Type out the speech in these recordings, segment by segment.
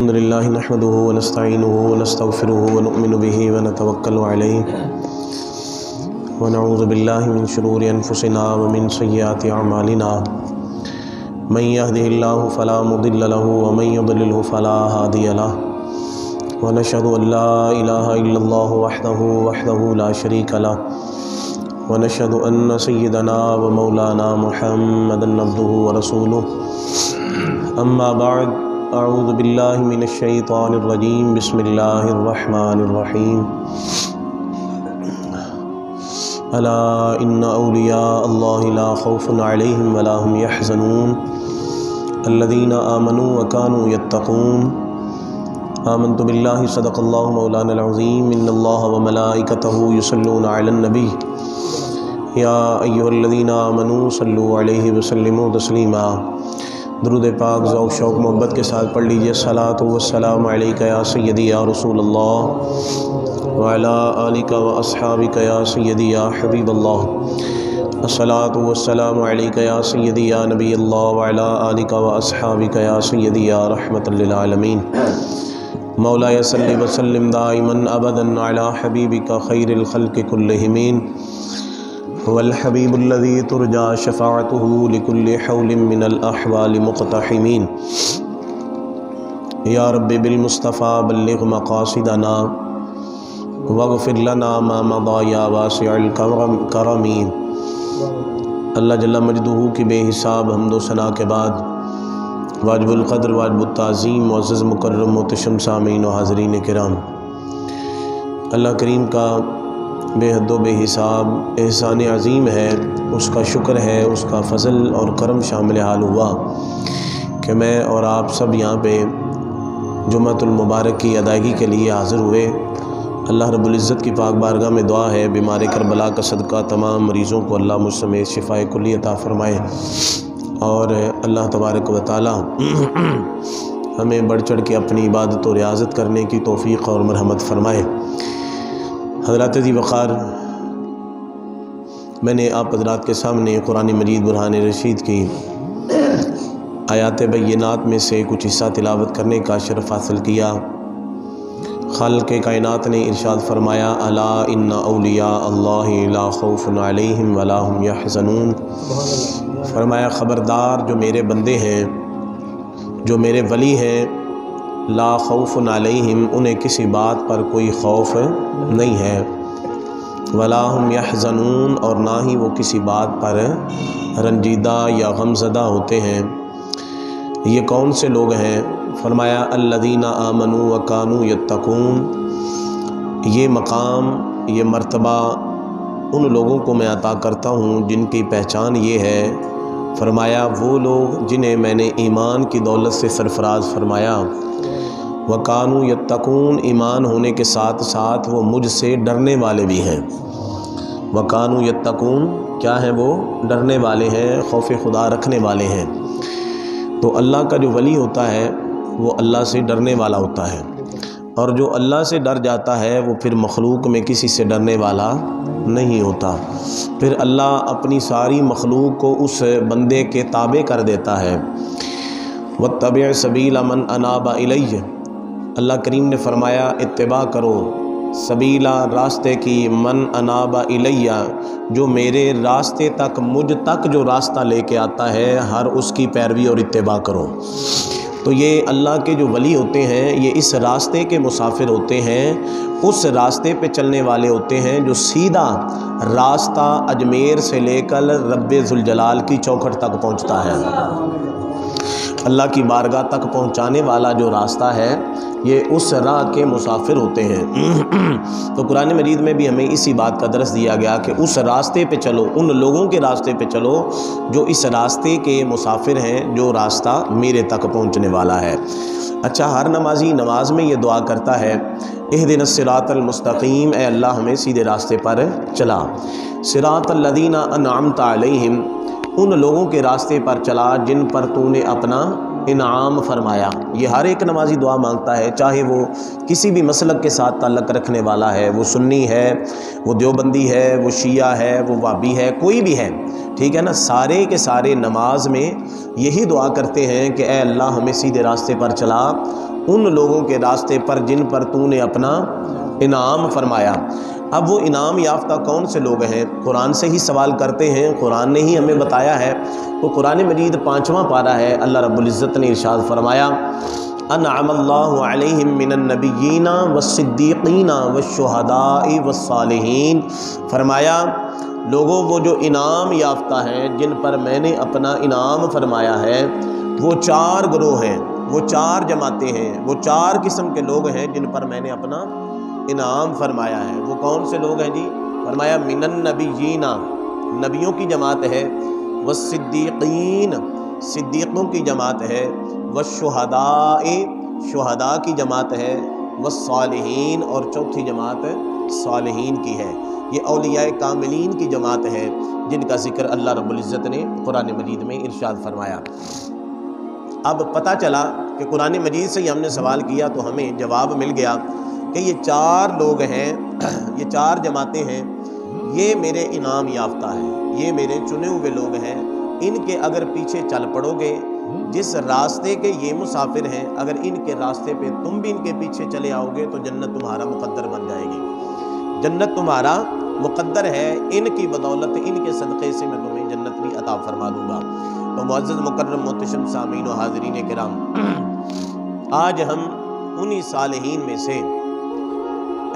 الحمد لله نحمده ونستعينه ونستغفره ونؤمن به ونتوكل عليه ونعوذ بالله من شرور أنفسنا ومن سيئات أعمالنا من يهده الله فلا مضل له ومن يضلله فلا هادي له ونشهد أن لا إله إلا الله وحده لا شريك له ونشهد أن سيدنا ومولانا محمدا عبده ورسوله أما بعد أعوذ بالله من الشيطان الرجيم بسم الله الرحمن الرحيم ألا إن أولياء الله لا خوف عليهم ولا هم يحزنون الذين آمنوا وكانوا يتقون آمنت بالله صدق الله مولانا العظيم إن الله وملائكته يصلون على النبي يا أيها الذين آمنوا صلوا عليه وسلموا تسليما درود پاک ذوق شوق محبت کے ساتھ پڑھ لیجئے الصلاۃ والسلام علیک یا سیدی یا رسول اللہ وعلی آلک و اصحابک یا سیدی یا حبیب اللہ الصلاۃ والسلام علیک یا سیدی یا نبی اللہ وعلی آلک و اصحابک یا سیدی یا رحمت للعالمین مولاي صل وسلم دائما ابدا علی حبیبک خیر الخلق کلہم والحبیب الذی ترجى شفاعته لكل حول من الأحوال مقتحمین یا رب بالمصطفى بلغ مقاصدنا واغفر لنا ما مضى یا واسع الکرم۔ اللہ جل مجدہ کی بے حساب حمد و ثنا کے بعد واجب القدر واجب التعظیم معزز مکرم محتشم سامعین و حاضرین کرام، اللہ کریم کا بے حد و بے حساب احسان عظیم ہے، اس کا شکر ہے، اس کا فضل اور کرم شامل حال ہوا کہ میں اور آپ سب یہاں پہ جمعۃ المبارک کی ادائیگی کے لیے حاضر ہوئے۔ اللہ رب العزت کی پاک بارگاہ میں دعا ہے بیمار کربلا کا صدقہ تمام مریضوں کو اللہ مجھ سمیت شفائے کلی عطا فرمائے، اور اللہ تبارک و تعالی ہمیں بڑھ چڑھ کے اپنی عبادت و ریاضت کرنے کی توفیق اور مرحمت فرمائے۔ حضرات ذی وقار، میں نے آپ حضرات کے سامنے قرآن مجید برہان رشید کی آیات بینات میں سے کچھ حصہ تلاوت کرنے کا شرف حاصل کیا۔ خالق کائنات نے ارشاد فرمایا الا ان اولیاء اللہ لا خوف علیہم ولا هم یحزنون، فرمایا خبردار جو میرے بندے ہیں، جو میرے ولی ہیں، لا خوف علیہم انہیں کسی بات پر کوئی خوف نہیں ہے، ولا هم یحزنون اور نہ ہی وہ کسی بات پر رنجیدہ یا غمزدہ ہوتے ہیں۔ یہ کون سے لوگ ہیں؟ فرمایا الذین آمنوا وکانوا یتقون، یہ مقام یہ مرتبہ ان لوگوں کو میں عطا کرتا ہوں جن کی پہچان یہ ہے، فرمایا وہ لوگ جنہیں میں نے ایمان کی دولت سے سرفراز فرمایا، وَكَانُوا يَتَّقُونَ ایمان ہونے کے ساتھ ساتھ وہ مجھ سے ڈرنے والے بھی ہیں۔ وَكَانُوا يَتَّقُونَ کیا ہیں؟ وہ ڈرنے والے ہیں، خوف خدا رکھنے والے ہیں۔ تو اللہ کا جو ولی ہوتا ہے وہ اللہ سے ڈرنے والا ہوتا ہے، اور جو اللہ سے ڈر جاتا ہے وہ پھر مخلوق میں کسی سے ڈرنے والا نہیں ہوتا۔ پھر اللہ اپنی ساری مخلوق کو اس بندے کے تابع کر دیتا ہے۔ وَاتَّبِعْ سَبِيلَ مَنْ أَنَابَ إِلَيَّ، اللہ کریم نے فرمایا اتباع کرو سبیلا راستے کی، من اناب الیہ جو میرے راستے تک مجھ تک جو راستہ لے کے آتا ہے ہر اس کی پیروی اور اتباع کرو۔ تو یہ اللہ کے جو ولی ہوتے ہیں یہ اس راستے کے مسافر ہوتے ہیں، اس راستے پہ چلنے والے ہوتے ہیں جو سیدھا راستہ اجمیر سے لے کر رب ذوالجلال کی چوکھٹ تک پہنچتا ہے۔ اللہ کی بارگاہ تک پہنچانے والا جو راستہ ہے یہ اس راہ کے مسافر ہوتے ہیں۔ تو قرآن مجید میں بھی ہمیں اسی بات کا درس دیا گیا کہ اس راستے پہ چلو، ان لوگوں کے راستے پہ چلو جو اس راستے کے مسافر ہیں، جو راستہ میرے تک پہنچنے والا ہے۔ اچھا، ہر نمازی نماز میں یہ دعا کرتا ہے اہدنا الصراط المستقیم، اے اللہ ہمیں سیدھے راستے پر چلا، صراط الذین انعمت علیہم ان لوگوں کے راستے پر چلا جن پر تو نے اپنا انعام فرمایا۔ یہ ہر ایک نمازی دعا مانگتا ہے، چاہے وہ کسی بھی مسلک کے ساتھ تعلق رکھنے والا ہے، وہ سنی ہے، وہ دیوبندی ہے، وہ شیعہ ہے، وہ وابی ہے، کوئی بھی ہے، ٹھیک ہے نا، سارے کے سارے نماز میں یہی دعا کرتے ہیں کہ اے اللہ ہمیں سیدھے راستے پر چلا ان لوگوں کے راستے پر جن پر تو نے اپنا انعام فرمایا۔ اب وہ انعام یافتہ کون سے لوگ ہیں؟ قرآن سے ہی سوال کرتے ہیں، قرآن نے ہی ہمیں بتایا ہے۔ تو قرآن مجید 5واں پارہ ہے، اللہ رب العزت نے ارشاد فرمایا انعم اللہ علیہم من النبیین والصدیقین والشہداء والصالحین، فرمایا لوگوں وہ جو انعام یافتہ ہیں جن پر میں نے اپنا انعام فرمایا ہے، وہ 4 گروہ ہیں، وہ 4 جماعتیں ہیں، وہ 4 قسم کے لوگ ہیں جن پر میں نے اپنا انعام فرمایا ہے۔ وہ کون سے لوگ ہیں جی؟ فرمایا من النبیین، نبیوں کی جماعت ہے، والصدیقین، صدیقوں کی جماعت ہے، والشہداء، شہداء کی جماعت ہے، والصالحین، اور چوتھی جماعت صالحین کی ہے۔ یہ اولیاء کاملین کی جماعت ہے جن کا ذکر اللہ رب العزت نے قرآن مجید میں ارشاد فرمایا۔ اب پتہ چلا کہ قرآن مجید سے ہی ہم نے سوال کیا تو ہمیں جواب مل گیا کہ یہ 4 لوگ ہیں، یہ 4 جماعتیں ہیں، یہ میرے انعام یافتہ ہیں، یہ میرے چنے ہوئے لوگ ہیں۔ ان کے اگر پیچھے چل پڑو گے، جس راستے کے یہ مسافر ہیں، اگر ان کے راستے پہ تم بھی ان کے پیچھے چلے آؤ گے تو جنت تمہارا مقدر بن جائے گی، جنت تمہارا مقدر ہے، ان کی بدولت، ان کے صدقے سے میں تمہیں جنت بھی عطا فرما دوں گا۔ تو معزز مکرم محتشم سامعین و حاضرین کرام، آج ہم انہی صالحین میں سے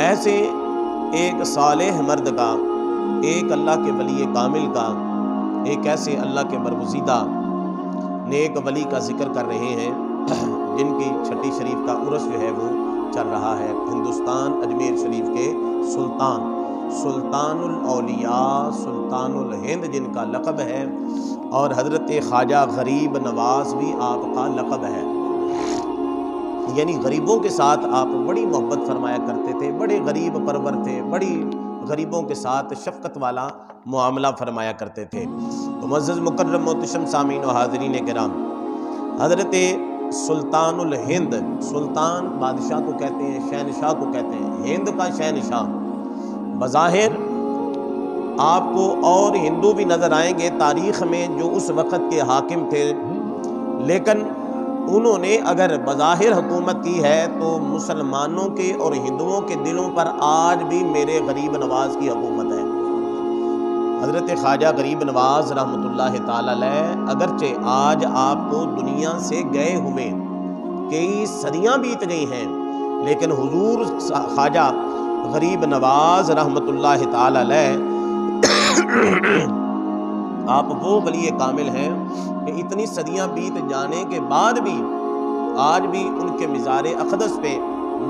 ایسے ایک صالح مرد کا، ایک اللہ کے ولی کامل کا، ایک ایسے اللہ کے برگزیدہ نیک ولی کا ذکر کر رہے ہیں جن کی چھٹی شریف کا عرس جو ہے وہ چل رہا ہے۔ ہندوستان اجمیر شریف کے سلطان الاولیاء، سلطان الہند جن کا لقب ہے، اور حضرت خواجہ غریب نواز بھی آپ کا لقب ہے۔ یعنی غریبوں کے ساتھ آپ بڑی محبت فرمایا کرتے تھے، بڑے غریب پرور تھے، بڑی غریبوں کے ساتھ شفقت والا معاملہ فرمایا کرتے تھے۔ تو معزز مکرم محتشم سامعین و حاضرین کرام، حضرت سلطان الہند، سلطان بادشاہ کو کہتے ہیں، شہنشاہ کو کہتے ہیں، ہند کا شہنشاہ، بظاہر آپ کو اور ہندو بھی نظر آئیں گے تاریخ میں جو اس وقت کے حاکم تھے، لیکن انہوں نے اگر بظاہر حکومت کی ہے تو مسلمانوں کے اور ہندوؤں کے دلوں پر آج بھی میرے غریب نواز کی حکومت ہے۔ حضرت خواجہ غریب نواز رحمۃ اللہ تعالی علیہ اگرچہ آج آپ کو دنیا سے گئے ہوئے کئی صدیاں بیت گئی ہیں، لیکن حضور خواجہ غریب نواز رحمۃ اللہ تعالی علیہ آپ وہ ولی کامل ہیں کہ اتنی صدیاں بیت جانے کے بعد بھی آج بھی ان کے مزار اقدس پہ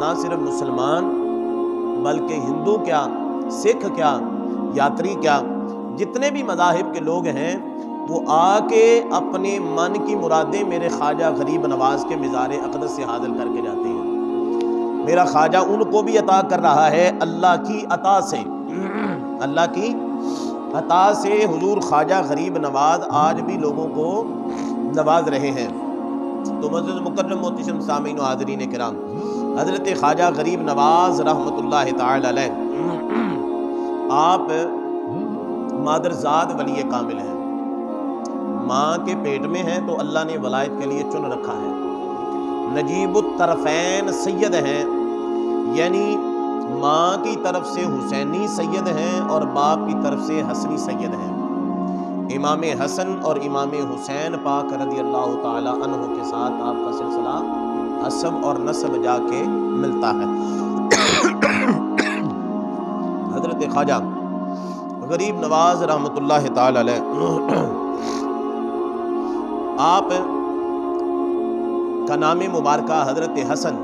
نہ صرف مسلمان بلکہ ہندو کیا، سکھ کیا، یاتری کیا، جتنے بھی مذاہب کے لوگ ہیں وہ آ کے اپنے من کی مرادیں میرے خواجہ غریب نواز کے مزار اقدس سے حاصل کر کے جاتے ہیں۔ میرا خواجہ ان کو بھی عطا کر رہا ہے اللہ کی عطا سے، اللہ کی عطا سے حضور خواجہ غریب نواز آج بھی لوگوں کو نواز رہے ہیں۔ تو معزز مکرم محتشم سامعین و حاضرین کرام، حضرت خواجہ غریب نواز رحمۃ اللہ تعالی علیہ آپ مادرزاد ولی کامل ہیں، ماں کے پیٹ میں ہیں تو اللہ نے ولایت کے لیے چن رکھا ہے۔ نجیب الطرفین سید ہیں، یعنی ماں کی طرف سے حسینی سید ہیں اور باپ کی طرف سے حسنی سید ہیں۔ امام حسن اور امام حسین پاک رضی اللہ تعالی عنہ کے ساتھ آپ کا سلسلہ حسب اور نسب جا کے ملتا ہے۔ حضرت خواجہ غریب نواز رحمۃ اللہ تعالی علیہ آپ کا نام مبارکہ حضرت حسن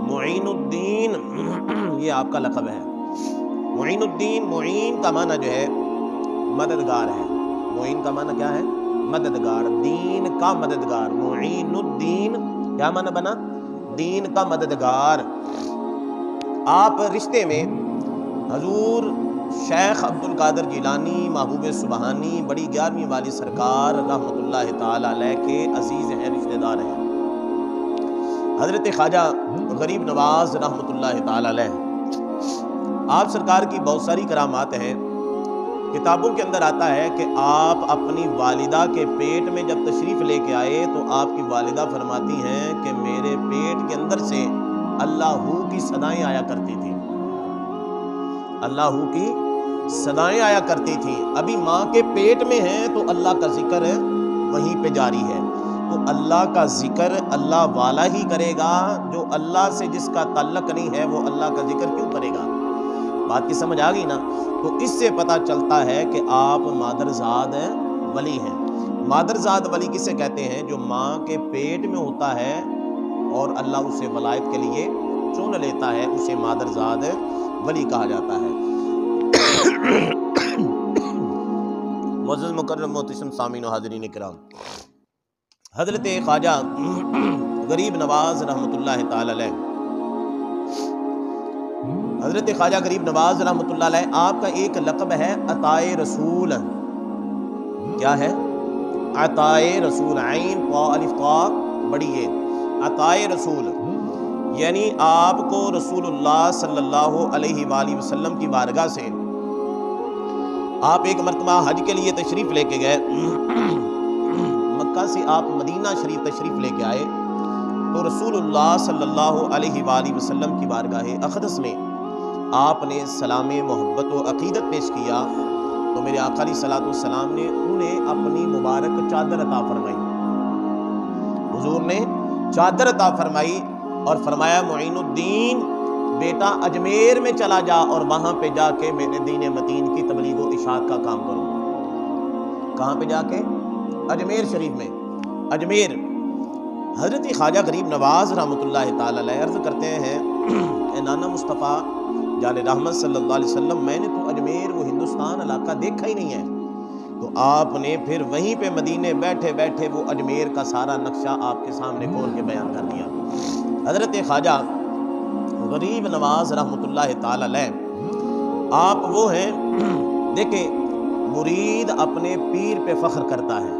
معین الدین، یہ آپ کا لقب ہے۔ معین الدین، معین کا معنی جو ہے مددگار ہے، معین کا معنی کیا ہے؟ مددگار، دین کا مددگار۔ معین الدین کیا معنی بنا؟ دین کا مددگار۔ آپ رشتے میں حضور شیخ عبد القادر جیلانی محبوب سبحانی بڑی 11ویں والی سرکار رحمۃ اللہ تعالی علیہ کے عزیز ہیں، رشتہ دار ہیں۔ حضرت خواجہ غریب نواز رحمۃ اللہ تعالی علیہ آپ سرکار کی بہت ساری کرامات ہیں۔ کتابوں کے اندر آتا ہے کہ آپ اپنی والدہ کے پیٹ میں جب تشریف لے کے آئے تو آپ کی والدہ فرماتی ہیں کہ میرے پیٹ کے اندر سے اللہ کی صدائیں آیا کرتی تھیں، اللہ کی صدائیں آیا کرتی تھیں۔ ابھی ماں کے پیٹ میں ہیں تو اللہ کا ذکر وہیں پہ جاری ہے۔ تو اللہ کا ذکر اللہ والا ہی کرے گا، جو اللہ سے جس کا تعلق نہیں ہے وہ اللہ کا ذکر کیوں کرے گا؟ بات کی سمجھ آ گئی نا؟ تو اس سے پتہ چلتا ہے کہ آپ مادرزاد ولی ہیں۔ مادرزاد ولی کسے کہتے ہیں؟ جو ماں کے پیٹ میں ہوتا ہے اور اللہ اسے ولایت کے لیے چن لیتا ہے، اسے مادرزاد ولی کہا جاتا ہے۔ معزز مکرم محتشم سامعین و حاضرین کرام، حضرت خواجہ غریب نواز رحمۃ اللہ تعالی علیہ، حضرت خواجہ غریب نواز رحمۃ اللہ علیہ، آپ کا ایک لقب ہے عطائے رسول۔ کیا ہے؟ عطائے رسول، عین قا الف قا بڑی ہے، عطائے رسول، یعنی آپ کو رسول اللہ صلی اللہ علیہ وآلہ وسلم کی بارگاہ سے آپ ایک مرتبہ حج کے لیے تشریف لے کے گئے، مکہ سے آپ مدینہ شریف تشریف لے کے آئے تو رسول اللہ صلی اللہ علیہ وآلہ وسلم کی بارگاہ اقدس میں آپ نے سلام محبت و عقیدت پیش کیا تو میرے آقا علیہ الصلوۃ والسلام نے انہیں اپنی مبارک چادر عطا فرمائی، حضور نے چادر عطا فرمائی اور فرمایا معین الدین بیٹا اجمیر میں چلا جا اور وہاں پہ جا کے میرے دین متین کی تبلیغ و اشاعت کا کام کرو۔ کہاں پہ جا کے؟ اجمیر شریف میں۔ اجمیر حضرت خواجہ غریب نواز رحمۃ اللہ تعالی علیہ عرض کرتے ہیں، اے نانا مصطفیٰ جان رحمت صلی اللہ علیہ وسلم، میں نے تو اجمیر وہ ہندوستان علاقہ دیکھا ہی نہیں ہے۔ تو آپ نے پھر وہیں پہ مدینے بیٹھے بیٹھے وہ اجمیر کا سارا نقشہ آپ کے سامنے کھول کے بیان کر دیا۔ حضرت خواجہ غریب نواز رحمۃ اللہ تعالی علیہ آپ وہ ہیں، دیکھیں مرید اپنے پیر پہ فخر کرتا ہے،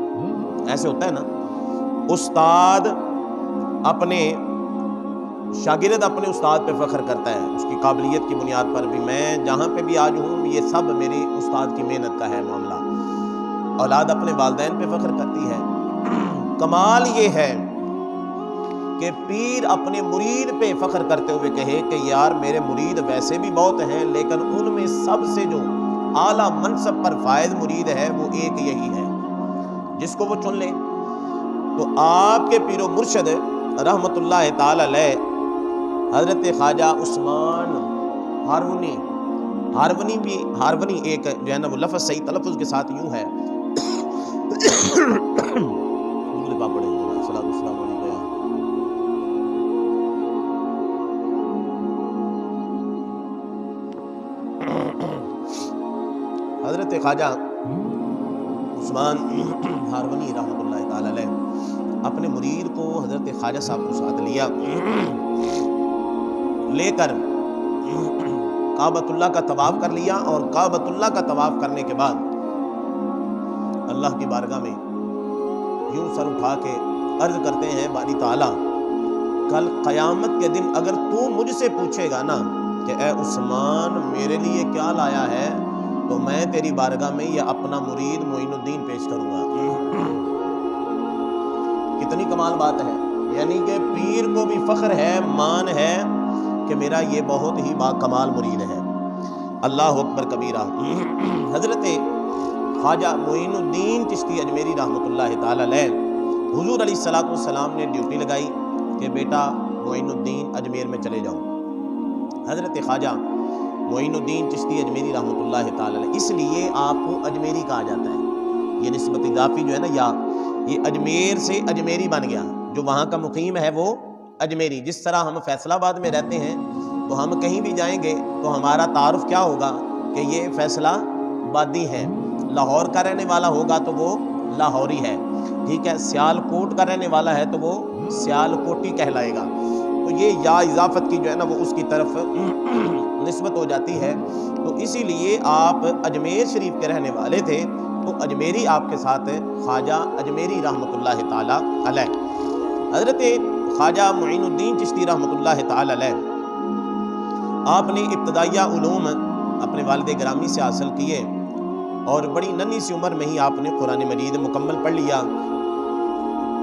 ایسے ہوتا ہے نا، استاد اپنے شاگرد اپنے استاد پہ فخر کرتا ہے اس کی قابلیت کی بنیاد پر بھی، میں جہاں پہ بھی آج ہوں یہ سب میری استاد کی محنت کا ہے معاملہ۔ اولاد اپنے والدین پہ فخر کرتی ہے۔ کمال یہ ہے کہ پیر اپنے مرید پہ فخر کرتے ہوئے کہے کہ یار میرے مرید ویسے بھی بہت ہیں لیکن ان میں سب سے جو اعلیٰ منصب پر فائز مرید ہے وہ ایک یہی ہے، جس کو وہ چن لے۔ تو آپ کے پیر و مرشد رحمۃ اللہ تعالی علیہ حضرت خواجہ عثمان ہارونی ایک جو ہے نا وہ لفظ صحیح تلفظ کے ساتھ یوں ہے حضرت خواجہ عثمان ہارونی رحمۃ اللہ تعالی علیہ اپنے مرید کو حضرت خواجہ صاحب کو ساتھ لیا، لے کر کعبۃ اللہ کا طواف کر لیا، اور کعبۃ اللہ کا طواف کرنے کے بعد اللہ کی بارگاہ میں یوں سر اٹھا کے عرض کرتے ہیں، باری تعالیٰ کل قیامت کے دن اگر تو مجھ سے پوچھے گا نا کہ اے عثمان میرے لیے کیا لایا ہے، تو میں تیری بارگاہ میں یہ اپنا مرید معین الدین پیش کروں گا۔ کتنی کمال بات ہے، یعنی کہ پیر کو بھی فخر ہے، مان ہے کہ میرا یہ بہت ہی با کمال مرید ہے۔ اللہ اکبر کبیرہ۔ حضرت خواجہ معین الدین چشتی اجمیری رحمۃ اللہ تعالی علیہ، حضور علیہ الصلوۃ والسلام نے ڈیوٹی لگائی کہ بیٹا معین الدین اجمیر میں چلے جاؤ۔ حضرت خواجہ معین الدین چشتی اجمیری رحمۃ اللہ تعالی علیہ، اس لیے آپ کو اجمیری کہا جاتا ہے، یہ نسبت اضافی جو ہے نا، یا یہ اجمیر سے اجمیری بن گیا، جو وہاں کا مقیم ہے وہ اجمیری۔ جس طرح ہم فیصل آباد میں رہتے ہیں تو ہم کہیں بھی جائیں گے تو ہمارا تعارف کیا ہوگا کہ یہ فیصلہ آبادی ہے، لاہور کا رہنے والا ہوگا تو وہ لاہوری ہے، ٹھیک ہے، سیال کوٹ کا رہنے والا ہے تو وہ سیال کوٹی کہلائے گا۔ تو یہ یا اضافت کی جو ہے نا وہ اس کی طرف نسبت ہو جاتی ہے، تو اسی لیے آپ اجمیر شریف کے رہنے والے تھے تو اجمیری آپ کے ساتھ خواجہ اجمیری رحمۃ اللہ تعالی علیہ۔ حضرت خواجہ معین الدین چشتی رحمۃ اللہ تعالی علیہ آپ نے ابتدائیہ علوم اپنے والد گرامی سے حاصل کیے، اور بڑی ننھی سی عمر میں ہی آپ نے قرآن مجید مکمل پڑھ لیا۔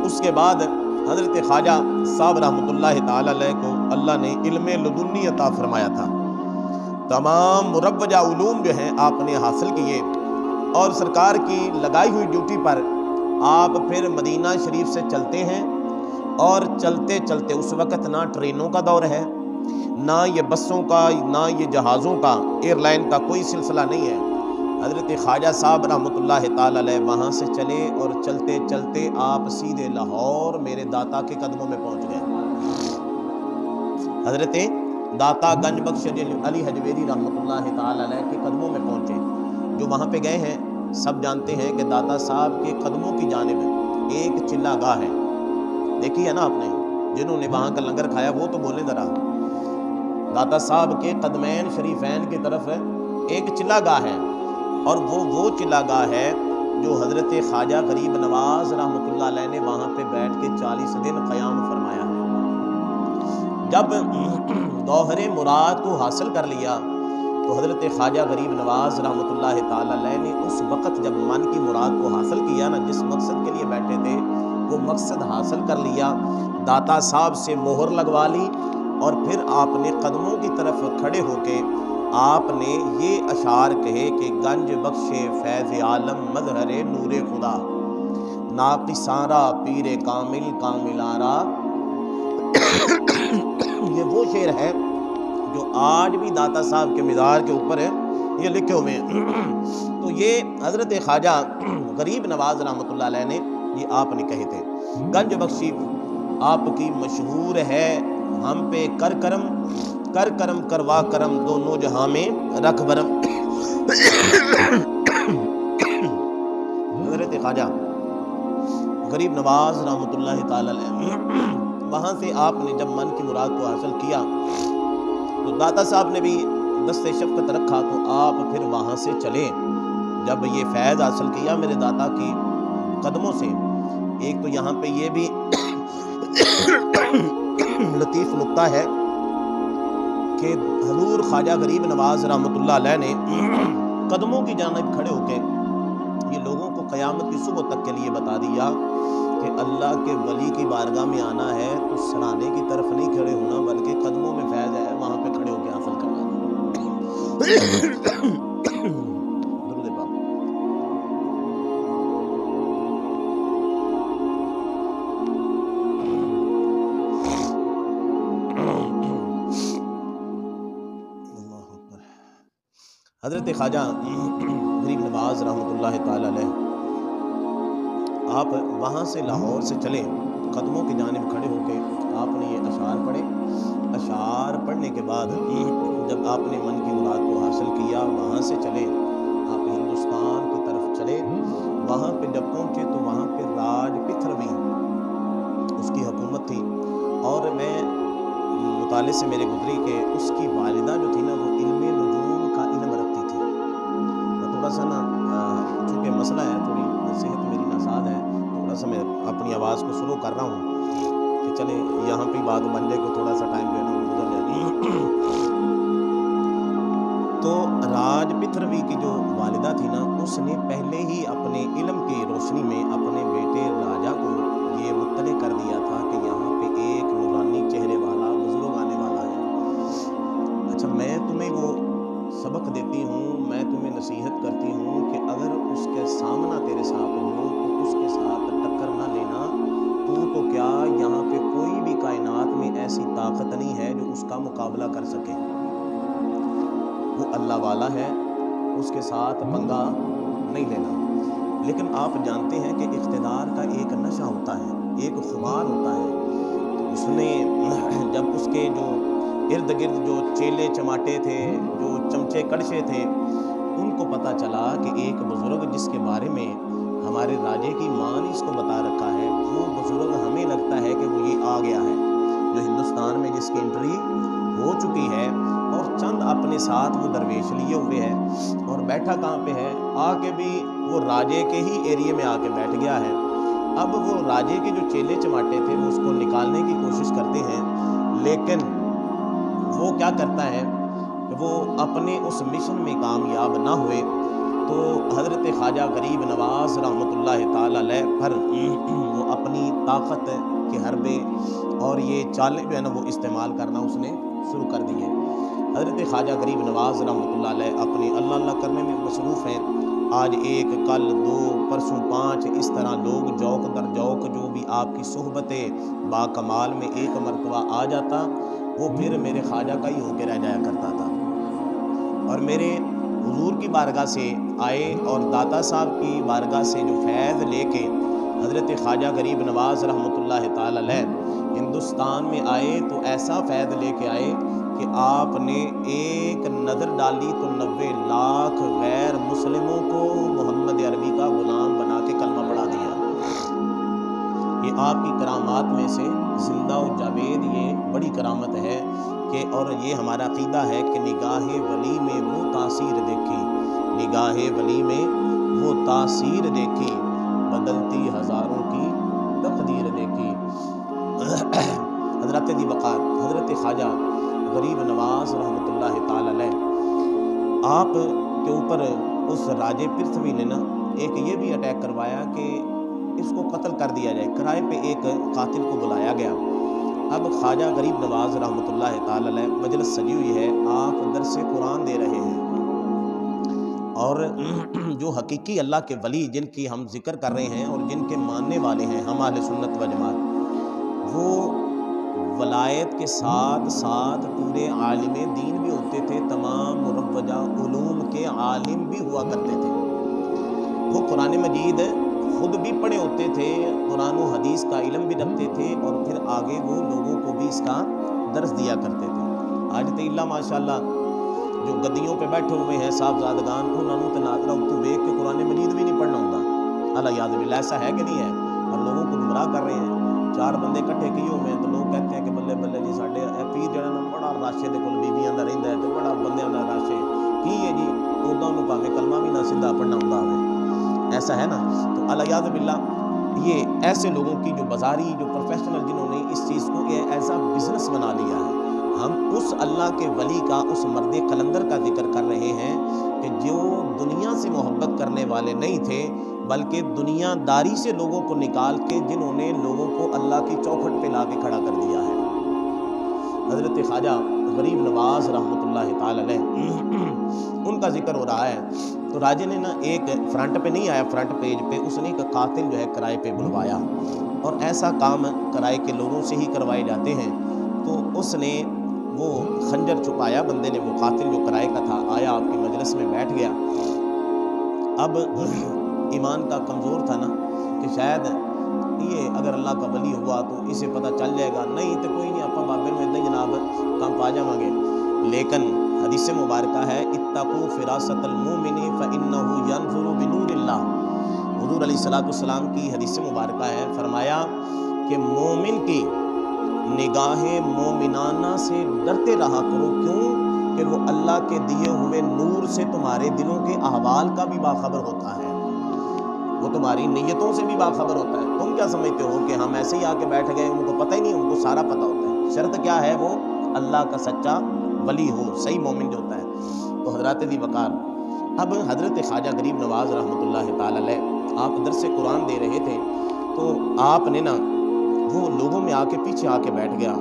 اس کے بعد حضرت خواجہ صاحب رحمۃ اللہ تعالی علیہ کو اللہ نے علم لدنی عطا فرمایا تھا۔ تمام مروجہ علوم جو ہیں آپ نے حاصل کیے، اور سرکار کی لگائی ہوئی ڈیوٹی پر آپ پھر مدینہ شریف سے چلتے ہیں، اور چلتے چلتے اس وقت نہ ٹرینوں کا دور ہے، نہ یہ بسوں کا، نہ یہ جہازوں کا، ایئر لائن کا کوئی سلسلہ نہیں ہے۔ حضرت خواجہ صاحب رحمۃ اللہ تعالی علیہ وہاں سے چلے، اور چلتے چلتے آپ سیدھے لاہور میرے داتا کے قدموں میں پہنچ گئے۔ حضرت داتا گنج بخش علی حجویری رحمۃ اللہ تعالی علیہ کے قدموں میں پہنچے۔ جو وہاں پہ گئے ہیں سب جانتے ہیں کہ داتا صاحب کے قدموں کی جانب ایک چلا گاہ ہے، دیکھی ہے نا آپ نے، جنہوں نے وہاں کا لنگر کھایا وہ تو بولے ذرا۔ داتا صاحب کے قدمین شریفین کی طرف ایک چلا گاہ ہے، اور وہ چلا گاہ ہے جو حضرت خواجہ غریب نواز رحمۃ اللہ علیہ نے وہاں پہ بیٹھ کے 40 دن قیام فرمایا ہے۔ جب گوہر مراد کو حاصل کر لیا تو حضرت خواجہ غریب نواز رحمۃ اللہ تعالی علیہ نے اس وقت جب من کی مراد کو حاصل کیا نا، جس مقصد کے لیے بیٹھے تھے وہ مقصد حاصل کر لیا، داتا صاحب سے مہر لگوا لی، اور پھر آپ نے قدموں کی طرف کھڑے ہو کے آپ نے یہ اشعار کہے کہ گنج بخش فیض عالم مظہر نور خدا، ناقصارا پیر کامل کاملارا۔ یہ وہ شعر ہے جو آج بھی داتا صاحب کے مزار کے اوپر ہے، یہ لکھے ہوئے ہیں۔ تو یہ حضرت خواجہ غریب نواز رحمۃ اللہ علیہ نے یہ آپ نے کہے تھے۔ گنج بخشی آپ کی مشہور ہے، ہم پہ کر کرم کروا کرم، دونوں جہاں میں رکھ برم۔ حضرت خواجہ غریب نواز رحمۃ اللہ تعالی علیہ وہاں سے آپ نے جب من کی مراد کو حاصل کیا تو داتا صاحب نے بھی دست شفقت رکھا، تو آپ پھر وہاں سے چلے۔ جب یہ فیض حاصل کیا میرے داتا کی قدموں سے، ایک تو یہاں پہ یہ بھی لطیف نکتہ ہے کہ حضور خواجہ غریب نواز رحمۃ اللہ علیہ نے قدموں کی جانب کھڑے ہو کے یہ لوگوں کو قیامت کی صبح تک کے لیے بتا دیا کہ اللہ کے ولی کی بارگاہ میں آنا ہے تو سرانے کی طرف نہیں کھڑے ہونا، بلکہ قدموں میں فیض ہے وہاں پہ کھڑے ہو کے حاصل کرنا۔ درود پاک۔ حضرت خواجہ غریب نواز رحمۃ اللہ تعالی علیہ آپ وہاں سے لاہور سے چلے، قدموں کی جانب کھڑے ہو کے آپ نے یہ اشعار پڑھے۔ اشعار پڑھنے کے بعد جب آپ نے من کی مراد کو حاصل کیا وہاں سے چلے، آپ ہندوستان کی طرف چلے۔ وہاں پہ جب پہنچے تو وہاں پہ راج پتھروی اس کی حکومت تھی، اور میں مطالعے سے میرے گزری کہ اس کی والدہ جو تھی نا وہ علم نجوم کا علم رکھتی تھی۔ میں تھوڑا سا نا چونکہ مسئلہ ہے، تھوڑی صحت میری ناساز ہے، تھوڑا سا میں اپنی آواز کو سلو کر رہا ہوں کہ چلے یہاں پہ بات بن جائے کو تھوڑا سا ٹائم جو ہے نا گزر جائے۔ تو راج پتھروی کی جو والدہ تھی نا اس نے پہلے ہی اپنے علم کی روشنی میں اپنے بیٹے راجا کو یہ مطلع کر دیا تھا کہ یہاں پہ ایک نورانی چہرے والا بزرگ آنے والا ہے۔ اچھا، میں تمہیں وہ سبق دیتی ہوں، میں تمہیں نصیحت کرتی ہوں کہ اگر اس کے سامنا تیرے ساتھ ہو تو اس کے ساتھ ٹکر نہ لینا، تو کیا یہاں پہ کوئی بھی کائنات میں ایسی طاقت نہیں ہے جو اس کا مقابلہ کر سکے۔ وہ اللہ والا ہے، اس کے ساتھ پنگا نہیں لینا۔ لیکن آپ جانتے ہیں کہ اقتدار کا ایک نشہ ہوتا ہے، ایک خمار ہوتا ہے۔ اس نے جب اس کے جو ارد گرد جو چیلے چماٹے تھے، جو چمچے کڑشے تھے، ان کو پتہ چلا کہ ایک بزرگ جس کے بارے میں ہمارے راجے کی ماں نے اس کو بتا رکھا ہے، وہ بزرگ ہمیں لگتا ہے کہ وہ یہ آ گیا ہے جو ہندوستان میں جس کی انٹری ہو چکی ہے، اور چند اپنے ساتھ وہ درویش لیے ہوئے ہے، اور بیٹھا کہاں پہ ہے، آ کے بھی وہ راجے کے ہی ایریے میں آ کے بیٹھ گیا ہے۔ اب وہ راجے کے جو چیلے چماٹے تھے وہ اس کو نکالنے کی کوشش کرتے ہیں، لیکن وہ کیا کرتا ہے کہ وہ اپنے اس مشن میں کامیاب نہ ہوئے، تو حضرت خواجہ غریب نواز رحمۃ اللہ تعالی علیہ پر وہ اپنی طاقت کے حربے اور یہ چالیں جو ہے نا وہ استعمال کرنا اس نے شروع کر دی ہے۔ حضرت خواجہ غریب نواز رحمۃ اللہ علیہ اپنی اللہ اللہ کرنے میں مصروف ہیں۔ آج ایک، کل دو، پرسوں پانچ، اس طرح لوگ جوک در جوک جو بھی آپ کی صحبت با کمال میں ایک مرتبہ آ جاتا وہ پھر میرے خواجہ کا ہی ہو کے رہ جایا کرتا تھا، اور میرے حضور کی بارگاہ سے آئے اور داتا صاحب کی بارگاہ سے جو فیض لے کے حضرت خواجہ غریب نواز رحمۃ اللہ تعالی علیہ ہندوستان میں آئے تو ایسا فیض لے کے آئے کہ آپ نے ایک نظر ڈالی تو 90 لاکھ غیر مسلموں کو محمد عربی کا غلام بنا کے کلمہ پڑھا دیا۔ یہ آپ کی کرامات میں سے زندہ و جاوید یہ بڑی کرامت ہے کہ، اور یہ ہمارا عقیدہ ہے کہ نگاہ ولی میں وہ تاثیر دیکھی، نگاہ ولی میں وہ تاثیر دیکھی، بدلتی ہزاروں کی تقدیر دیکھی۔ حضرت دی وقار حضرت خواجہ غریب نواز رحمۃ اللہ تعالی علیہ آپ کے اوپر اس راجے پرتھوی نے نا ایک یہ بھی اٹیک کروایا کہ اس کو قتل کر دیا جائے، کرائے پہ ایک قاتل کو بلایا گیا۔ اب خواجہ غریب نواز رحمۃ اللہ تعالی علیہ مجلس سجی ہوئی ہے، آپ درس قرآن دے رہے ہیں، اور جو حقیقی اللہ کے ولی جن کی ہم ذکر کر رہے ہیں اور جن کے ماننے والے ہیں ہم اہل سنت و جماعت، وہ ولایت کے ساتھ ساتھ پورے عالم دین بھی ہوتے تھے، تمام مروجہ علوم کے عالم بھی ہوا کرتے تھے۔ وہ قرآن مجید خود بھی پڑھے ہوتے تھے، قرآن و حدیث کا علم بھی رکھتے تھے، اور پھر آگے وہ لوگوں کو بھی اس کا درس دیا کرتے تھے۔ آج تے اللہ ماشاءاللہ جو گدیوں پہ بیٹھے ہوئے ہیں صاحبزادگان، انہوں نے تناظرہ تو دیکھ کے قرآن مجید بھی نہیں پڑھنا ہوتا، اللہ یاد باللہ، ایسا ہے کہ نہیں ہے، اور لوگوں کو گمراہ کر رہے ہیں۔ 4 بندے کٹھے کیے ہوئے ہیں تو لوگ کہتے ہیں کہ بلے بلے جی ساڈے پیر جڑا نا بڑا راشے دے کول بیبیاں دا رہندا ہے تے بڑا بندیاں دا راشے کی ہے جی، اوداں نوں بھاویں کلمہ بھی نہ سیدھا پڑھنا ہوندا ہوے، ایسا ہے نا۔ تو اللہ یاد باللہ یہ ایسے لوگوں کی جو بازاری جو پروفیشنل جنہوں نے اس چیز کو ایسا بزنس بنا لیا ہے، ہم اس اللہ کے ولی کا، اس مرد قلندر کا ذکر کر رہے ہیں کہ جو دنیا سے محبت کرنے والے نہیں تھے بلکہ دنیا داری سے لوگوں کو نکال کے جنہوں نے لوگوں کو اللہ کی چوکھٹ پہ لا کے کھڑا کر دیا ہے۔ حضرت خواجہ غریب نواز رحمۃ اللہ تعالی علیہ ان کا ذکر ہو رہا ہے، تو راجے نے نا ایک فرنٹ پہ نہیں آیا، فرنٹ پیج پہ اس نے ایک قاتل جو ہے کرائے پہ بلوایا، اور ایسا کام کرائے کے لوگوں سے ہی کروائے جاتے ہیں۔ تو اس نے وہ خنجر چھپایا، بندے نے، وہ قاتل جو کرائے کا تھا، آیا آپ کی مجلس میں بیٹھ گیا۔ اب ایمان کا کمزور تھا نا کہ شاید یہ اگر اللہ کا ولی ہوا تو اسے پتہ چل جائے گا، نہیں تو کوئی نہیں، آپ بابر میں نہیں جناب کام پا جاؤں گے۔ لیکن حدیث مبارکہ ہے اتقوا فراست المومن فإنہ ینظر بنور اللہ، حضور علیہ السلام کی حدیث مبارکہ ہے، فرمایا کہ مومن کی نگاہ مومنانہ سے ڈرتے رہا کرو، کیوں کہ وہ اللہ کے دیے ہوئے نور سے تمہارے دلوں کے احوال کا بھی باخبر ہوتا ہے، وہ تمہاری نیتوں سے بھی باخبر ہوتا ہے۔ تم کیا سمجھتے ہو کہ ہم ایسے ہی آ کے بیٹھ گئے، ان کو پتہ ہی نہیں، ان کو سارا پتہ ہوتا ہے۔ شرط کیا ہے؟ وہ اللہ کا سچا ولی ہو، صحیح مومن جو ہوتا ہے۔ تو حضرات دی وقار اب حضرت خواجہ غریب نواز رحمۃ اللہ تعالی علیہ آپ درس قرآن دے رہے تھے، تو آپ نے نا وہ لوگوں میں آ کے پیچھے آ کے بیٹھ گیا،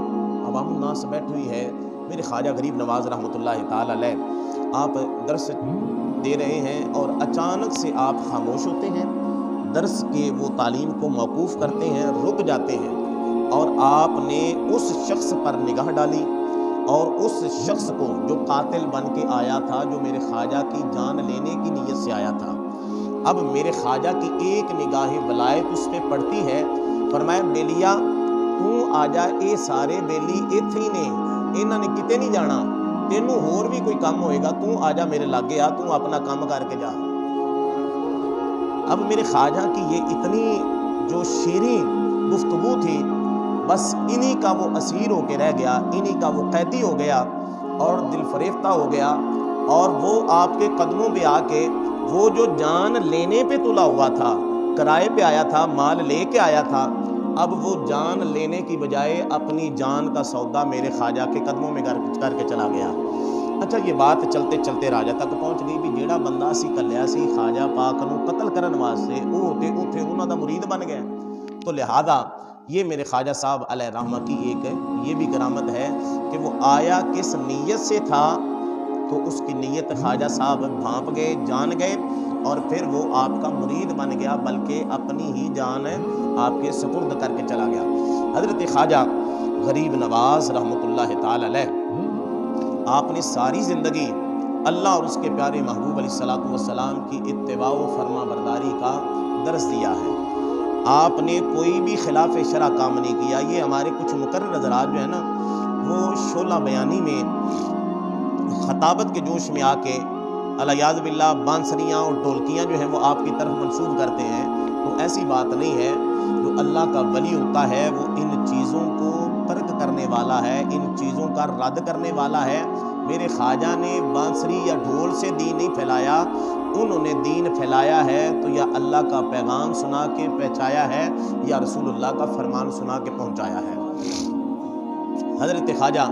عوام الناس بیٹھی ہوئی ہے، میرے خواجہ غریب نواز رحمۃ اللہ تعالی علیہ آپ درس دے رہے ہیں، اور اچانک سے آپ خاموش ہوتے ہیں، درس کے وہ تعلیم کو موقوف کرتے ہیں، رک جاتے ہیں، اور آپ نے اس شخص پر نگاہ ڈالی، اور اس شخص کو جو قاتل بن کے آیا تھا، جو میرے خواجہ کی جان لینے کی نیت سے آیا تھا، اب میرے خواجہ کی ایک نگاہ ولایت اس پہ پڑتی ہے، فرمایا بیلیا تو آ جا، اے سارے بیلی ایتھے ہی نے، انہاں نے کتے نہیں جانا، تینوں ہور بھی کوئی کام ہوئے گا، تو آ جا میرے لاگے آ، تو اپنا کام کر کے جا۔ اب میرے خواجہ کی یہ اتنی جو شیریں گفتگو تھی، بس انہی کا وہ اسیر ہو کے رہ گیا، انہی کا وہ قیدی ہو گیا اور دل فریفتہ ہو گیا، اور وہ آپ کے قدموں پہ آ کے وہ جو جان لینے پہ تلا ہوا تھا، کرائے پہ آیا تھا، مال لے کے آیا تھا، اب وہ جان لینے کی بجائے اپنی جان کا سودا میرے خواجہ کے قدموں میں کر کے چلا گیا۔ اچھا یہ بات چلتے چلتے راجا تک پہنچ گئی بھی جیڑا بندہ اسی کلیا سی خواجہ پاک نو قتل کرن واسطے وہ تے اوتھے انہاں دا مرید بن گیا، تو لہذا یہ میرے خواجہ صاحب علیہ رحمہ کی ایک یہ بھی کرامت ہے کہ وہ آیا کس نیت سے تھا، تو اس کی نیت خواجہ صاحب بھانپ گئے، جان گئے، اور پھر وہ آپ کا مرید بن گیا، بلکہ اپنی ہی جان آپ کے سپرد کر کے چلا گیا۔ حضرت خواجہ غریب نواز رحمۃ اللہ تعالی علیہ، آپ نے ساری زندگی اللہ اور اس کے پیارے محبوب علیہ الصلوۃ والسلام کی اتباع و فرما برداری کا درس دیا ہے۔ آپ نے کوئی بھی خلاف شرع کام نہیں کیا۔ یہ ہمارے کچھ مقرر حضرات جو ہے نا وہ شعلہ بیانی میں خطابت کے جوش میں آ کے الیاذ باللہ بانسریاں اور ڈھولکیاں جو ہیں وہ آپ کی طرف منسوب کرتے ہیں، تو ایسی بات نہیں ہے۔ جو اللہ کا ولی ہوتا ہے وہ ان چیزوں کو ترک کرنے والا ہے، ان چیزوں کا رد کرنے والا ہے۔ میرے خواجہ نے بانسری یا ڈھول سے دین نہیں پھیلایا، انہوں نے دین پھیلایا ہے تو یا اللہ کا پیغام سنا کے پہنچایا ہے یا رسول اللہ کا فرمان سنا کے پہنچایا ہے۔ حضرت خواجہ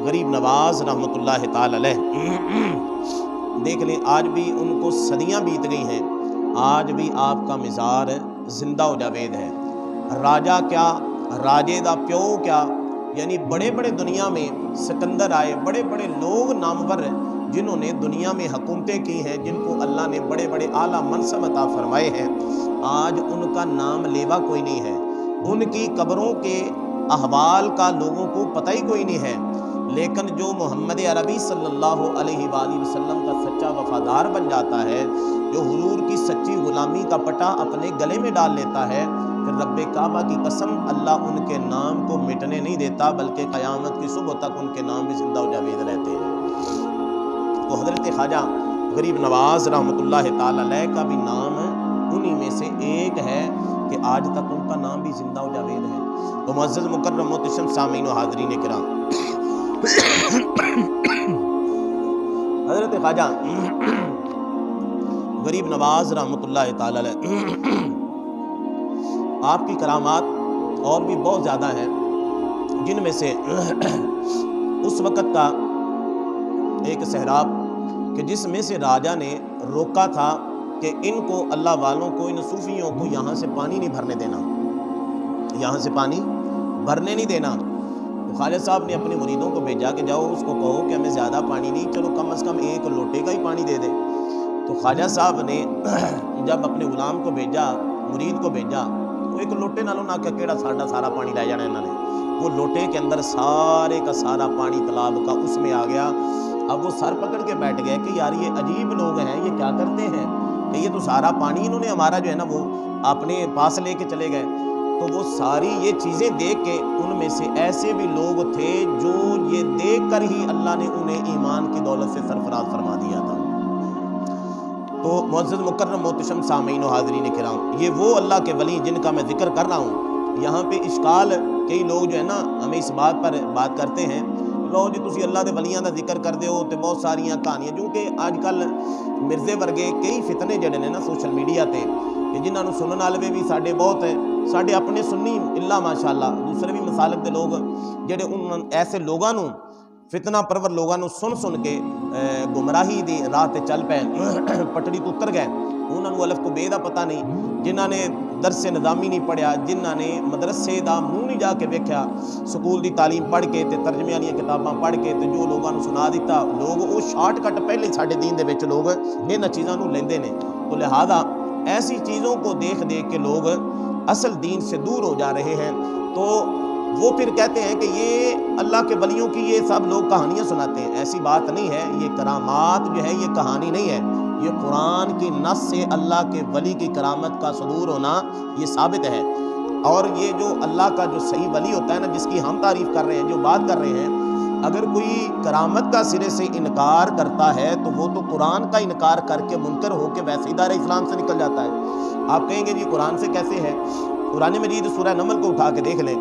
غریب نواز رحمۃ اللہ تعالی علیہ، دیکھ لیں آج بھی ان کو صدیاں بیت گئی ہیں، آج بھی آپ کا مزار زندہ و جاوید ہے۔ راجہ کیا، راجے دا پیو کیا، یعنی بڑے بڑے دنیا میں سکندر آئے، بڑے بڑے لوگ نامور جنہوں نے دنیا میں حکومتیں کی ہیں، جن کو اللہ نے بڑے بڑے اعلیٰ منصب عطا فرمائے ہیں، آج ان کا نام لیوا کوئی نہیں ہے، ان کی قبروں کے احوال کا لوگوں کو پتہ ہی کوئی نہیں ہے۔ لیکن جو محمد عربی صلی اللہ علیہ وآلہ وسلم کا سچا وفادار بن جاتا ہے، جو حضور کی سچی غلامی کا پٹا اپنے گلے میں ڈال لیتا ہے، پھر رب کعبہ کی قسم اللہ ان کے نام کو مٹنے نہیں دیتا، بلکہ قیامت کی صبح تک ان کے نام بھی زندہ و جاوید رہتے ہیں۔ تو حضرت خواجہ غریب نواز رحمۃ اللہ تعالی علیہ کا بھی نام انہی میں سے ایک ہے کہ آج تک ان کا نام بھی زندہ و جاوید ہے۔ تو معزز مکرم محتشم سامعین و حاضرین کرام، حضرت خواجہ غریب نواز رحمۃ اللہ تعالی علیہ آپ کی کرامات اور بھی بہت زیادہ ہیں، جن میں سے اس وقت کا ایک سہراب کہ جس میں سے راجہ نے روکا تھا کہ ان کو اللہ والوں کو، ان صوفیوں کو یہاں سے پانی نہیں بھرنے دینا، یہاں سے پانی بھرنے نہیں دینا۔ تو خواجہ صاحب نے اپنے مریدوں کو بھیجا کہ جاؤ اس کو کہو کہ ہمیں زیادہ پانی نہیں، چلو کم از کم ایک لوٹے کا ہی پانی دے دے۔ تو خواجہ صاحب نے جب اپنے غلام کو بھیجا، مرید کو بھیجا، تو ایک لوٹے نالوں نہ کہ کیڑا سارا پانی لے جانا انہوں نے، وہ لوٹے کے اندر سارے کا سارا پانی تالاب کا اس میں آ گیا۔ اب وہ سر پکڑ کے بیٹھ گئے کہ یار یہ عجیب لوگ ہیں، یہ کیا کرتے ہیں کہ یہ تو سارا پانی انہوں نے ہمارا جو ہے نا وہ اپنے پاس لے کے چلے گئے۔ تو وہ ساری یہ چیزیں دیکھ کے ان میں سے ایسے بھی لوگ تھے جو یہ دیکھ کر ہی اللہ نے انہیں ایمان کی دولت سے سرفراز فرما دیا تھا۔ تو معزز مکرم محتشم سامعین و حاضرین کرام، یہ وہ اللہ کے ولی جن کا میں ذکر کر رہا ہوں۔ یہاں پہ اشکال کئی لوگ جو ہے نا ہمیں اس بات پر بات کرتے ہیں، لو جی تسی اللہ دے ولیاں دا ذکر کر دے ہو تے بہت ساریاں کہانیاں، کیونکہ آج کل مرزے ورگے کئی فتنے جڑے نے نا سوشل میڈیا تے کہ جنہاں نوں سنن والے بھی ساڈے بہت ہیں، ساڈے اپنے سنی اللہ ماشاءاللہ، دوسرے بھی مسالک دے لوگ جڑے ان ایسے لوگاں نوں فتنہ پرور لوگاں نوں سن کے گمراہی دی راہ تے چل پے، پٹڑی تو اتر گئے، انہاں نوں الف کو بے دا پتہ نہیں، جنہاں نے درس نظامی نہیں پڑھیا، جنہاں نے مدرسے دا منہ نہیں جا کے ویکھیا، سکول دی تعلیم پڑھ کے تے ترجمے والی کتاباں پڑھ کے تے جو لوگاں نوں سنا دیتا، لوگ وہ شارٹ کٹ پہلے ساڈے دین دے وچ لوگ انہاں چیزاں نوں لیندے نے۔ تو لہذا ایسی چیزوں کو دیکھ کے لوگ اصل دین سے دور ہو جا رہے ہیں، تو وہ پھر کہتے ہیں کہ یہ اللہ کے ولیوں کی یہ سب لوگ کہانیاں سناتے ہیں۔ ایسی بات نہیں ہے، یہ کرامات جو ہے یہ کہانی نہیں ہے، یہ قرآن کی نص سے اللہ کے ولی کی کرامت کا صدور ہونا یہ ثابت ہے۔ اور یہ جو اللہ کا جو صحیح ولی ہوتا ہے نا، جس کی ہم تعریف کر رہے ہیں، جو بات کر رہے ہیں، اگر کوئی کرامت کا سرے سے انکار کرتا ہے تو وہ تو قرآن کا انکار کر کے منکر ہو کے ویسے ہی دار اسلام سے نکل جاتا ہے۔ آپ کہیں گے جی قرآن سے کیسے ہے؟ قرآن مجید سورہ نمل کو اٹھا کے دیکھ لیں،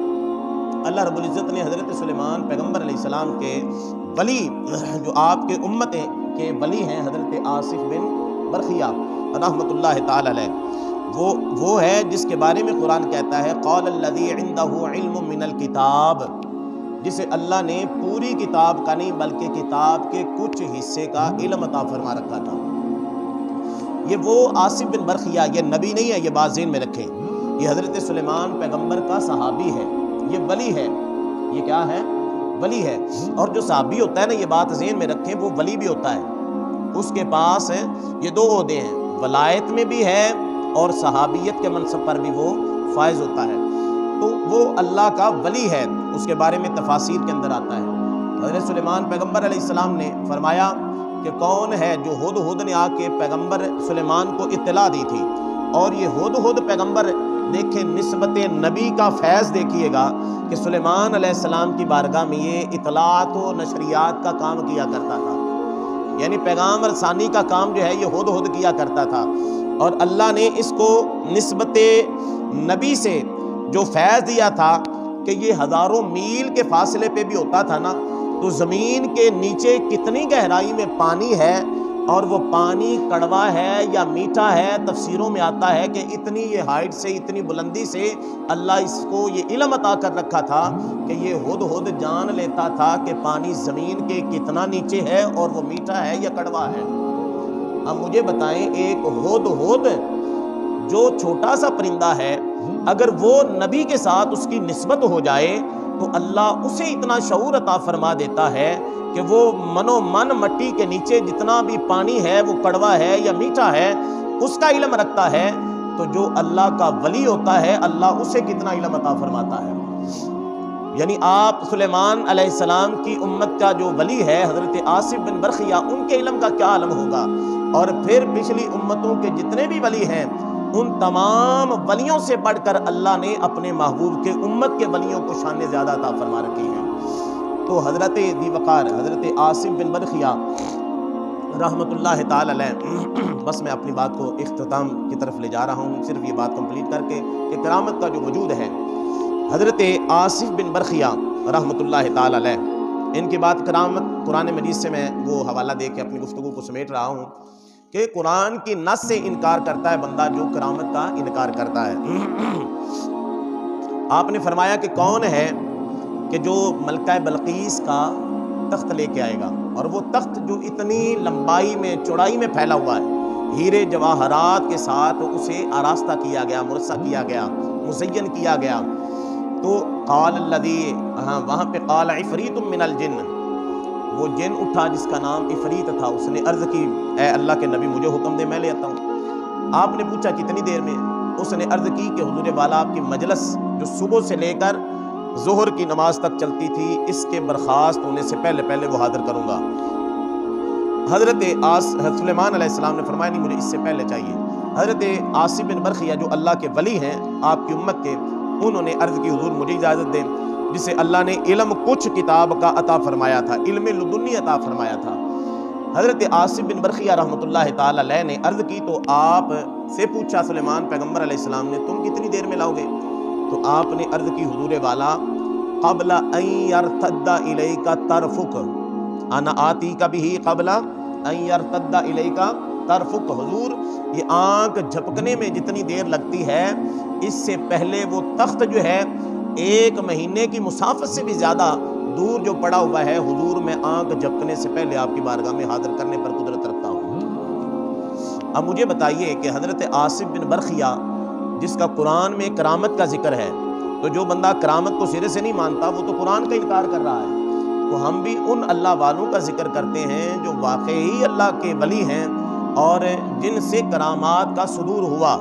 اللہ رب العزت نے حضرت سلیمان پیغمبر علیہ السلام کے ولی، جو آپ کے امت کے ولی ہیں، حضرت آصف بن برخیہ رحمۃ اللہ تعالی علیہ، وہ ہے جس کے بارے میں قرآن کہتا ہے قال الذی عنده علم من الکتاب، جسے اللہ نے پوری کتاب کا نہیں بلکہ کتاب کے کچھ حصے کا علم عطا فرما رکھا تھا۔ یہ وہ آصف بن برخیہ، یہ نبی نہیں ہے، یہ بات ذہن میں رکھیں، یہ حضرت سلیمان پیغمبر کا صحابی ہے، یہ ولی ہے، یہ کیا ہے؟ ولی ہے۔ اور جو صحابی ہوتا ہے نا، یہ بات ذہن میں رکھیں، وہ ولی بھی ہوتا ہے، اس کے پاس یہ دو عہدے ہیں، ولایت میں بھی ہے اور صحابیت کے منصب پر بھی وہ فائز ہوتا ہے، تو وہ اللہ کا ولی ہے، اس کے بارے میں تفاسیر کے اندر آتا ہے۔ حضرت سلیمان پیغمبر علیہ السلام نے فرمایا کہ کون ہے جو ہدہد نے آ کے پیغمبر سلیمان کو اطلاع دی تھی، اور یہ ہدہد پیغمبر دیکھیں نسبت نبی کا فیض دیکھیے گا کہ سلیمان علیہ السلام کی بارگاہ میں یہ اطلاعات و نشریات کا کام کیا کرتا تھا، یعنی پیغام رسانی کا کام جو ہے یہ ہدہد کیا کرتا تھا، اور اللہ نے اس کو نسبت نبی سے جو فیض دیا تھا کہ یہ ہزاروں میل کے فاصلے پہ بھی ہوتا تھا نا، تو زمین کے نیچے کتنی گہرائی میں پانی ہے اور وہ پانی کڑوا ہے یا میٹھا ہے، تفسیروں میں آتا ہے کہ اتنی یہ ہائٹ سے، اتنی بلندی سے اللہ اس کو یہ علم عطا کر رکھا تھا کہ یہ ہدہد جان لیتا تھا کہ پانی زمین کے کتنا نیچے ہے اور وہ میٹھا ہے یا کڑوا ہے۔ اب مجھے بتائیں، ایک ہدہد جو چھوٹا سا پرندہ ہے، اگر وہ نبی کے ساتھ اس کی نسبت ہو جائے تو اللہ اسے اتنا شعور عطا فرما دیتا ہے کہ وہ منو من مٹی کے نیچے جتنا بھی پانی ہے وہ کڑوا ہے یا میٹھا ہے اس کا علم رکھتا ہے، تو جو اللہ کا ولی ہوتا ہے اللہ اسے کتنا علم عطا فرماتا ہے۔ یعنی آپ سلیمان علیہ السلام کی امت کا جو ولی ہے حضرت آصف بن برخیہ، ان کے علم کا کیا عالم ہوگا، اور پھر پچھلی امتوں کے جتنے بھی ولی ہیں ان تمام ولیوں سے بڑھ کر اللہ نے اپنے محبوب کے امت کے ولیوں کو شان زیادہ عطا فرما رکھی ہے۔ تو حضرت ذی وقار حضرت آصف بن برخیہ رحمۃ اللہ تعالی علیہ، بس میں اپنی بات کو اختتام کی طرف لے جا رہا ہوں، صرف یہ بات کمپلیٹ کر کے کہ کرامت کا جو وجود ہے، حضرت آصف بن برخیہ رحمۃ اللہ تعالی علیہ، ان کی بات کرامت قرآن مجید سے میں وہ حوالہ دے کے اپنی گفتگو کو سمیٹ رہا ہوں کہ قرآن کی نص سے انکار کرتا ہے بندہ جو کرامت کا انکار کرتا ہے۔ آپ نے فرمایا کہ کون ہے کہ جو ملکہ بلقیس کا تخت لے کے آئے گا، اور وہ تخت جو اتنی لمبائی میں چوڑائی میں پھیلا ہوا ہے، ہیرے جواہرات کے ساتھ اسے آراستہ کیا گیا، مرصع کیا گیا، مزین کیا گیا، تو قال الذی، وہاں پہ قال عفریت من الجن، وہ جن اٹھا جس کا نام عفریت تھا، اس نے عرض کی اے اللہ کے نبی مجھے حکم دے میں لے آتا ہوں۔ آپ نے پوچھا کتنی دیر میں؟ اس نے عرض کی کہ حضور والا آپ کی مجلس جو صبح سے لے کر ظہر کی نماز تک چلتی تھی، اس کے برخاست ہونے سے پہلے پہلے وہ حاضر کروں گا۔ حضرت سلیمان علیہ السلام نے فرمایا نہیں مجھے اس سے پہلے چاہیے۔ حضرت آصف بن برخیہ جو اللہ کے ولی ہیں آپ کی امت کے، انہوں نے عرض کی حضور مجھے اجازت دیں، جسے اللہ نے علم کچھ کتاب کا عطا فرمایا تھا، علم لدنی عطا فرمایا تھا۔ حضرت آصف بن برخیہ رحمۃ اللہ تعالی علیہ نے عرض کی تو آپ سے پوچھا سلیمان پیغمبر علیہ السلام نے تم کتنی دیر میں لاؤ گے؟ تو آپ نے عرض کی حضور والا قبل ان یرتد الیک طرفک، انا آتیک بہ قبل ان یرتد الیک طرفک، حضور یہ آنکھ جھپکنے میں جتنی دیر لگتی ہے اس سے پہلے وہ تخت جو ہے 1 مہینے کی مسافت سے بھی زیادہ دور جو پڑا ہوا ہے، حضور میں آنکھ جھپکنے سے پہلے آپ کی بارگاہ میں حاضر کرنے پر قدرت رکھتا ہوں۔ اب مجھے بتائیے کہ حضرت آصف بن برخیہ جس کا قرآن میں کرامت کا ذکر ہے، تو جو بندہ کرامت کو سرے سے نہیں مانتا وہ تو قرآن کا انکار کر رہا ہے، تو ہم بھی ان اللہ والوں کا ذکر کرتے ہیں جو واقعی اللہ کے ولی ہیں اور جن سے کرامات کا صدور ہوا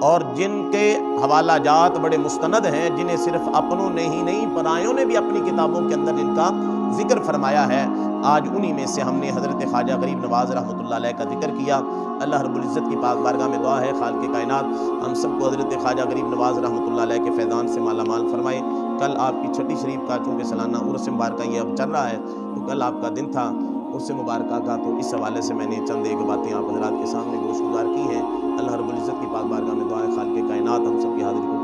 اور جن کے حوالہ جات بڑے مستند ہیں، جنہیں صرف اپنوں نے ہی نہیں پرایوں نے بھی اپنی کتابوں کے اندر جن کا ذکر فرمایا ہے۔ آج انہی میں سے ہم نے حضرت خواجہ غریب نواز رحمۃ اللہ علیہ کا ذکر کیا۔ اللہ رب العزت کی پاک بارگاہ میں دعا ہے خالق کائنات ہم سب کو حضرت خواجہ غریب نواز رحمۃ اللہ علیہ کے فیضان سے مالا مال فرمائے۔ کل آپ کی چھٹی شریف کا چونکہ سالانہ عرس مبارکہ یہ اب چل رہا ہے، تو کل آپ کا دن تھا عرس مبارکہ کا، تو اس حوالے سے میں نے چند ایک باتیں آپ حضرات کے سامنے گوش گزار کی ہیں۔ اللہ رب العزت کی پاک بارگاہ میں دعا ہے خالق کائنات ہم سب کی حاضری کو